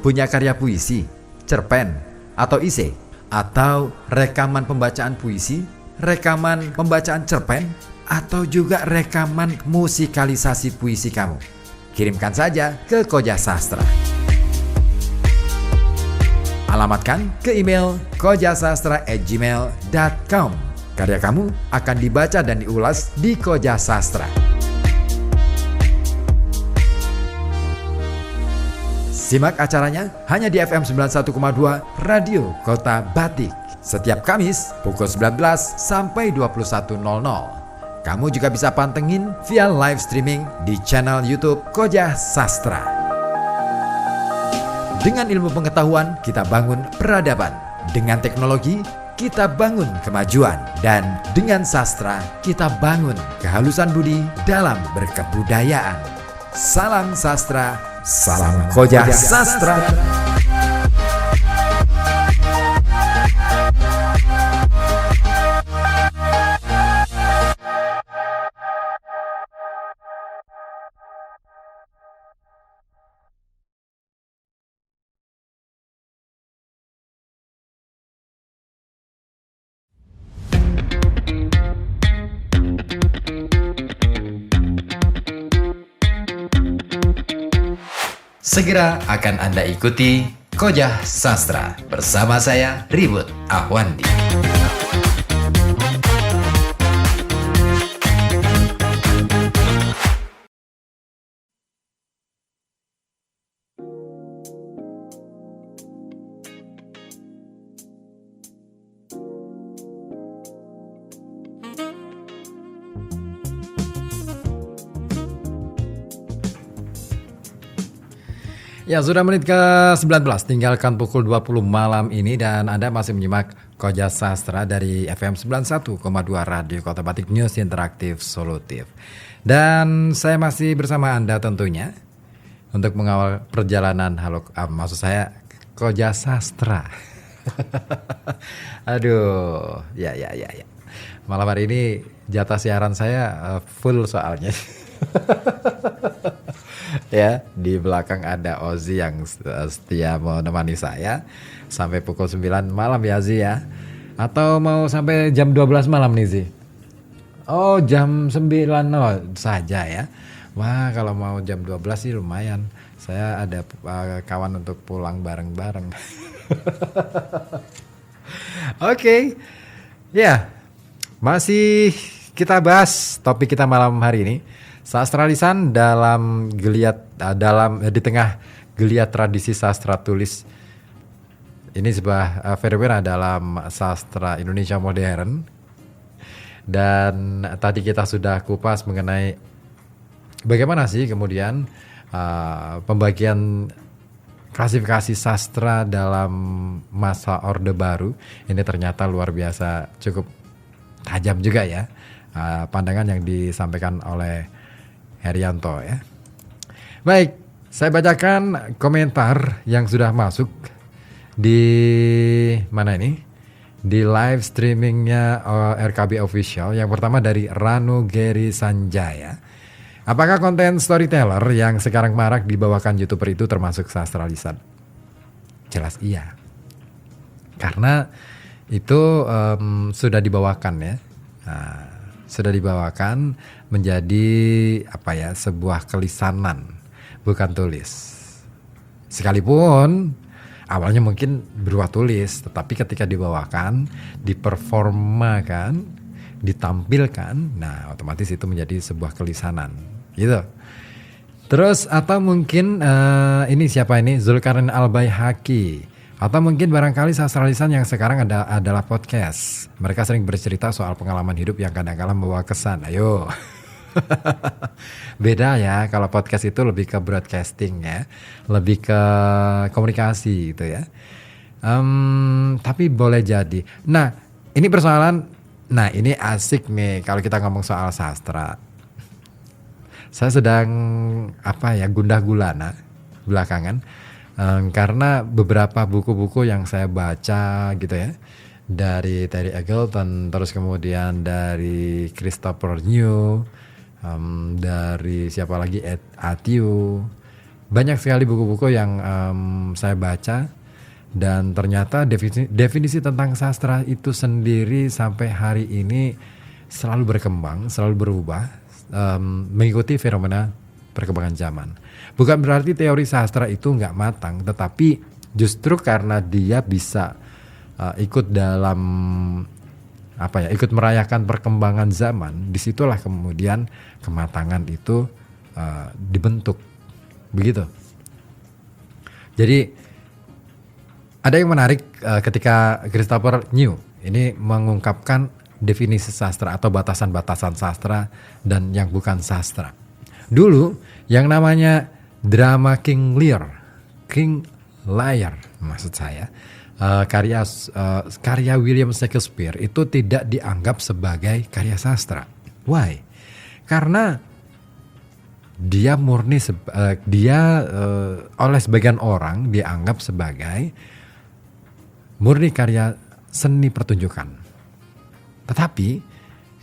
punya karya puisi, cerpen, atau esai? Atau rekaman pembacaan puisi, rekaman pembacaan cerpen, atau juga rekaman musikalisasi puisi kamu? Kirimkan saja ke Koja Sastra. Alamatkan ke email kojasastra@gmail.com. Karya kamu akan dibaca dan diulas di Koja Sastra. Simak acaranya hanya di FM 91,2 Radio Kota Batik. Setiap Kamis pukul 19 sampai 21.00. Kamu juga bisa pantengin via live streaming di channel YouTube Koja Sastra. Dengan ilmu pengetahuan kita bangun peradaban. Dengan teknologi kita bangun kemajuan. Dan dengan sastra kita bangun kehalusan budi dalam berkebudayaan. Salam sastra, salam Koja Sastra. Segera akan Anda ikuti Koja Sastra bersama saya Ribut Ahwandi. Ya, sudah menit ke-19, tinggalkan pukul 20 malam ini dan Anda masih menyimak Koja Sastra dari FM 91,2 Radio Kota Batik, News Interaktif Solutif. Dan saya masih bersama Anda tentunya untuk mengawal perjalanan maksud saya Koja Sastra. Aduh, ya. Malam hari ini jatah siaran saya full soalnya. Ya, di belakang ada Ozi yang setia menemani saya sampai pukul 9 malam ya Zi ya. Atau mau sampai jam 12 malam nih Zi? Oh, jam 9 saja ya. Wah, kalau mau jam 12 sih lumayan. Saya ada kawan untuk pulang bareng-bareng. Oke. Ya. Masih kita bahas topik kita malam hari ini. Sastra lisan di tengah geliat tradisi sastra tulis. Ini sebuah fenomena dalam sastra Indonesia modern. Dan tadi kita sudah kupas mengenai bagaimana sih kemudian pembagian klasifikasi sastra dalam masa Orde Baru. Ini ternyata luar biasa, cukup tajam juga ya pandangan yang disampaikan oleh Herianto ya. Baik, saya bacakan komentar yang sudah masuk di mana ini? Di live streamingnya RKB Official. Yang pertama dari Ranu Geri Sanjaya. Apakah konten storyteller yang sekarang marak dibawakan YouTuber itu termasuk sastra lisan? Jelas iya. Karena itu sudah dibawakan ya. Sudah dibawakan menjadi sebuah kelisanan, bukan tulis. Sekalipun awalnya mungkin berupa tulis, tetapi ketika dibawakan, diperformakan, ditampilkan, nah otomatis itu menjadi sebuah kelisanan, gitu. Terus atau mungkin ini siapa ini? Zulkarnain Al-Baihaqi. Atau mungkin barangkali sastra lisan yang sekarang adalah podcast. Mereka sering bercerita soal pengalaman hidup yang kadang-kadang membawa kesan. Ayo. Beda ya, kalau podcast itu lebih ke broadcasting ya. Lebih ke komunikasi gitu ya. Tapi boleh jadi. Nah, ini persoalan. Nah, ini asik nih kalau kita ngomong soal sastra. Saya sedang gundah gulana belakangan. Karena beberapa buku-buku yang saya baca gitu ya, dari Terry Eagleton, terus kemudian dari Christopher New, dari siapa lagi, Athieu, banyak sekali buku-buku yang saya baca, dan ternyata definisi tentang sastra itu sendiri sampai hari ini selalu berkembang, selalu berubah, mengikuti fenomena perkembangan zaman. Bukan berarti teori sastra itu nggak matang, tetapi justru karena dia bisa ikut dalam ikut merayakan perkembangan zaman, disitulah kemudian kematangan itu dibentuk, begitu. Jadi ada yang menarik ketika Christopher New ini mengungkapkan definisi sastra atau batasan-batasan sastra dan yang bukan sastra. Dulu yang namanya drama King Lear maksud saya, karya William Shakespeare itu tidak dianggap sebagai karya sastra. Why? Karena dia murni oleh sebagian orang dianggap sebagai murni karya seni pertunjukan. Tetapi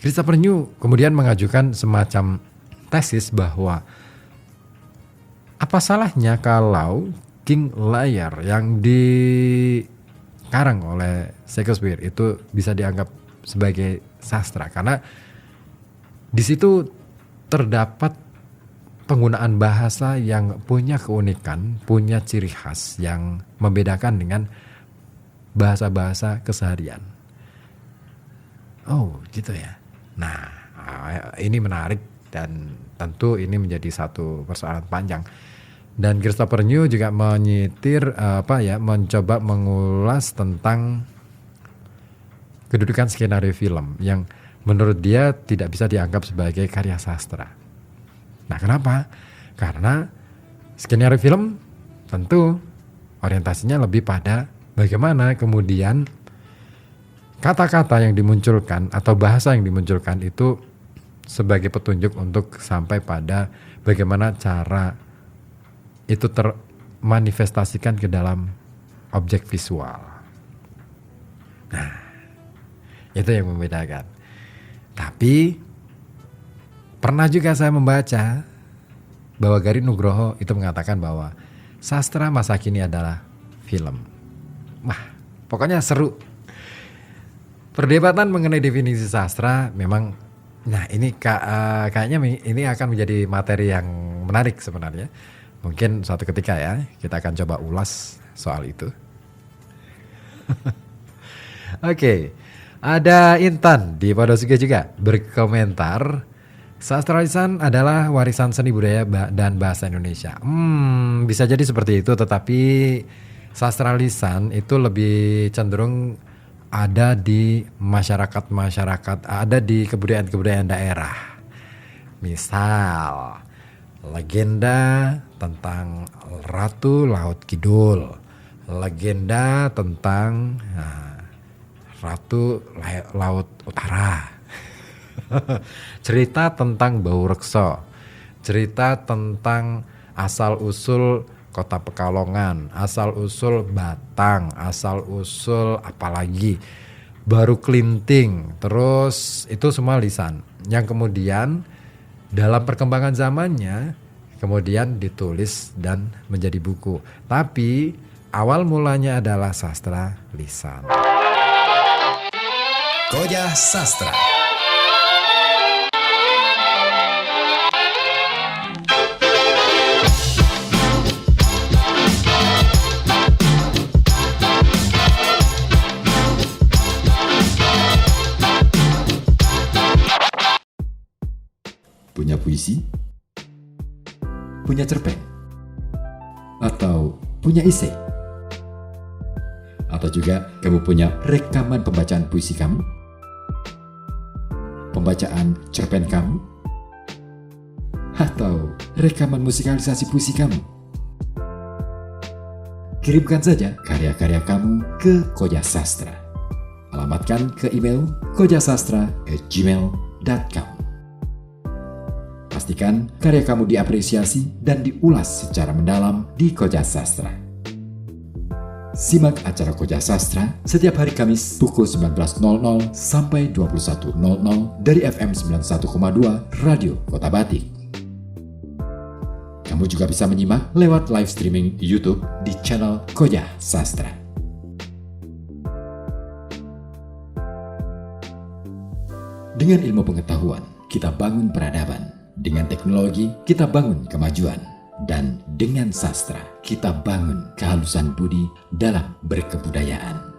Christopher New kemudian mengajukan semacam tesis bahwa apa salahnya kalau King Lear yang dikarang oleh Shakespeare itu bisa dianggap sebagai sastra, karena di situ terdapat penggunaan bahasa yang punya keunikan, punya ciri khas yang membedakan dengan bahasa-bahasa keseharian. Oh, gitu ya. Nah, ini menarik dan tentu ini menjadi satu persoalan panjang. Dan Christopher New juga mencoba mengulas tentang kedudukan skenario film yang menurut dia tidak bisa dianggap sebagai karya sastra. Nah, kenapa? Karena skenario film tentu orientasinya lebih pada bagaimana kemudian kata-kata yang dimunculkan atau bahasa yang dimunculkan itu sebagai petunjuk untuk sampai pada bagaimana cara itu termanifestasikan ke dalam objek visual. Nah, itu yang membedakan. Tapi pernah juga saya membaca bahwa Garin Nugroho itu mengatakan bahwa sastra masa kini adalah film. Wah, pokoknya seru. Perdebatan mengenai definisi sastra memang, nah ini kayaknya ini akan menjadi materi yang menarik sebenarnya. Mungkin suatu ketika ya kita akan coba ulas soal itu. Oke, ada Intan di Podosige juga berkomentar, sastra lisan adalah warisan seni budaya dan bahasa Indonesia. Bisa jadi seperti itu, tetapi sastra lisan itu lebih cenderung ada di masyarakat, ada di kebudayaan daerah. Misal, legenda tentang Ratu Laut Kidul, legenda tentang Ratu Laut Utara. Cerita tentang Bau Rekso, cerita tentang asal-usul Kota Pekalongan, asal-usul Batang, asal-usul apalagi, Baru Klinting, terus itu semua lisan yang kemudian dalam perkembangan zamannya kemudian ditulis dan menjadi buku. Tapi awal mulanya adalah sastra lisan. Koja Sastra. Punya puisi? Punya cerpen? Atau punya esai? Atau juga kamu punya rekaman pembacaan puisi kamu? Pembacaan cerpen kamu? Atau rekaman musikalisasi puisi kamu? Kirimkan saja karya-karya kamu ke Koja Sastra. Alamatkan ke email kojasastra@gmail.com. Pastikan karya kamu diapresiasi dan diulas secara mendalam di Koja Sastra. Simak acara Koja Sastra setiap hari Kamis pukul 19.00 sampai 21.00 dari FM 91,2 Radio Kota Batik. Kamu juga bisa menyimak lewat live streaming YouTube di channel Koja Sastra. Dengan ilmu pengetahuan, kita bangun peradaban. Dengan teknologi, kita bangun kemajuan. Dan dengan sastra, kita bangun kehalusan budi dalam berkebudayaan.